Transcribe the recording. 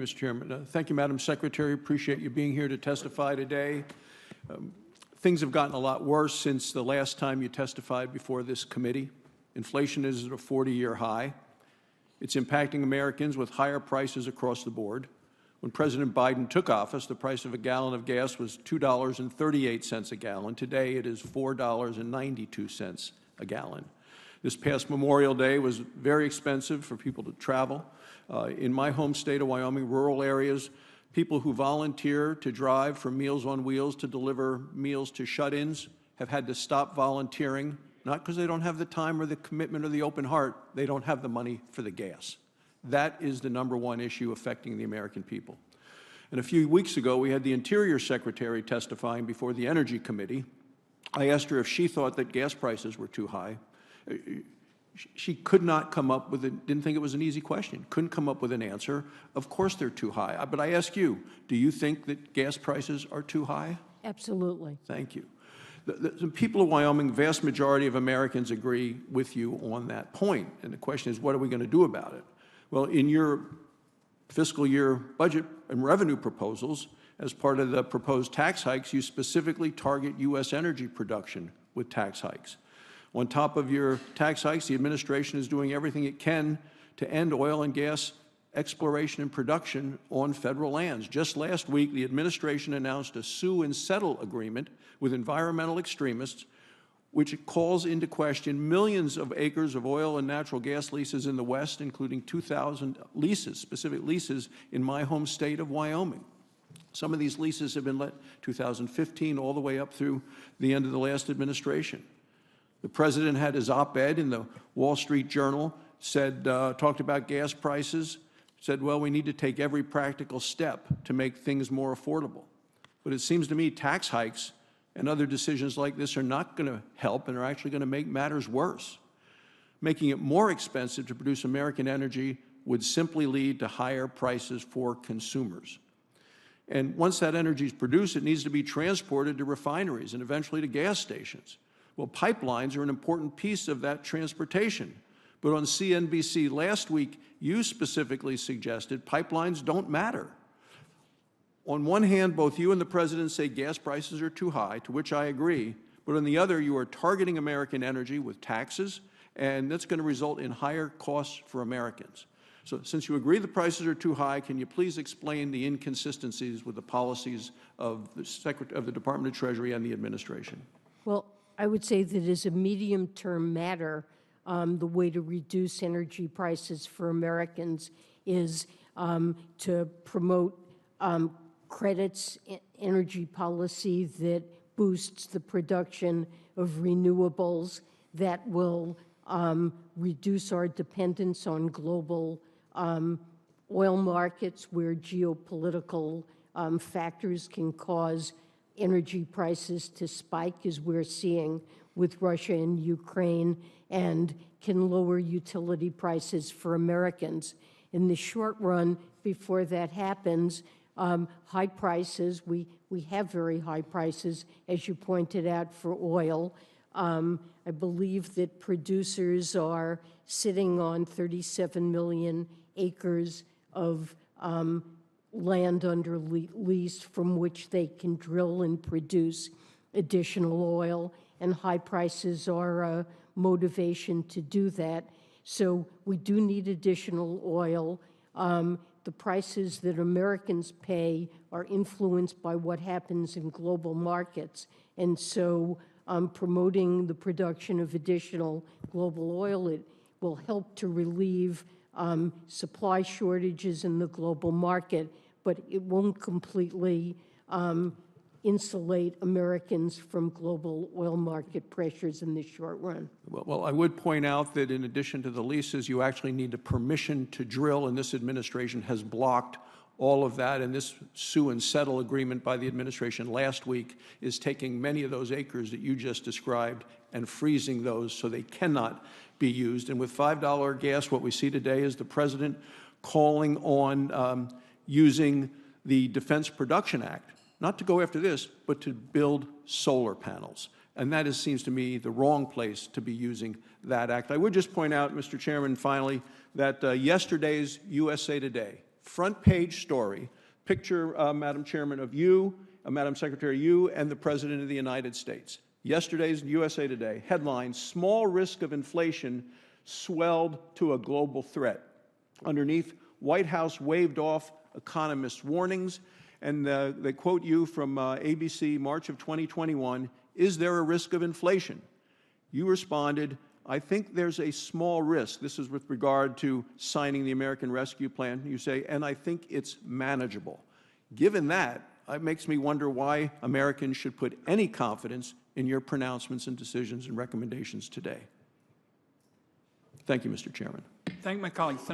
Mr. Chairman. Thank you, Madam Secretary. Appreciate you being here to testify today. Things have gotten a lot worse since the last time you testified before this committee. Inflation is at a 40-year high. It's impacting Americans with higher prices across the board. When President Biden took office, the price of a gallon of gas was $2.38 a gallon. Today, it is $4.92 a gallon. This past Memorial Day was very expensive for people to travel. In my home state of Wyoming, rural areas, people who volunteer to drive for Meals on Wheels to deliver meals to shut-ins have had to stop volunteering, not because they don't have the time or the commitment or the open heart, they don't have the money for the gas. That is the #1 issue affecting the American people. And a few weeks ago, we had the Interior Secretary testifying before the Energy Committee. I asked her if she thought that gas prices were too high. She could not come up with didn't think it was an easy question, couldn't come up with an answer. Of course they're too high. But I ask you, do you think that gas prices are too high? Absolutely. Thank you. The people of Wyoming, vast majority of Americans agree with you on that point. And the question is, what are we going to do about it? Well, in your fiscal year budget and revenue proposals, as part of the proposed tax hikes, you specifically target U.S. energy production with tax hikes. On top of your tax hikes, the administration is doing everything it can to end oil and gas exploration and production on federal lands. Just last week, the administration announced a sue and settle agreement with environmental extremists, which calls into question millions of acres of oil and natural gas leases in the West, including 2,000 leases, specific leases in my home state of Wyoming. Some of these leases have been let 2015 all the way up through the end of the last administration. The president had his op-ed in the Wall Street Journal, talked about gas prices, said, well, we need to take every practical step to make things more affordable. But it seems to me tax hikes and other decisions like this are not going to help and are actually going to make matters worse. Making it more expensive to produce American energy would simply lead to higher prices for consumers. And once that energy is produced, it needs to be transported to refineries and eventually to gas stations. Well, pipelines are an important piece of that transportation. But on CNBC last week, you specifically suggested pipelines don't matter. On one hand, both you and the president say gas prices are too high, to which I agree. But on the other, you are targeting American energy with taxes, and that's going to result in higher costs for Americans. So since you agree the prices are too high, can you please explain the inconsistencies with the policies of the Department of Treasury and the administration? Well, I would say that as a medium-term matter, the way to reduce energy prices for Americans is to promote credits, energy policy that boosts the production of renewables, that will reduce our dependence on global oil markets where geopolitical factors can cause energy prices to spike, as we're seeing with Russia and Ukraine, and can lower utility prices for Americans. In the short run, before that happens, high prices, we have very high prices, as you pointed out, for oil. I believe that producers are sitting on 37 million acres of land under lease from which they can drill and produce additional oil, and high prices are a motivation to do that. So we do need additional oil. The prices that Americans pay are influenced by what happens in global markets, and so promoting the production of additional global oil, it will help to relieve supply shortages in the global market, but it won't completely insulate Americans from global oil market pressures in the short run. Well, I would point out that in addition to the leases, you actually need a permission to drill, and this administration has blocked all of that, and this sue and settle agreement by the administration last week is taking many of those acres that you just described and freezing those so they cannot be used. And with $5 gas, what we see today is the president calling on using the Defense Production Act, not to go after this, but to build solar panels. And that seems to me the wrong place to be using that act. I would just point out, Mr. Chairman, finally, that yesterday's USA Today front page story, picture, Madam Chairman, of you, Madam Secretary, you and the President of the United States. Yesterday's USA Today, headline, "Small Risk of Inflation Swelled to a Global Threat." Underneath, White House waved off economists' warnings, and they quote you from ABC, March of 2021, "Is there a risk of inflation?" You responded, "I think there's a small risk." This is with regard to signing the American Rescue Plan. You say, "and I think it's manageable." Given that, it makes me wonder why Americans should put any confidence in your pronouncements and decisions and recommendations today. Thank you, Mr. Chairman. Thank my colleague.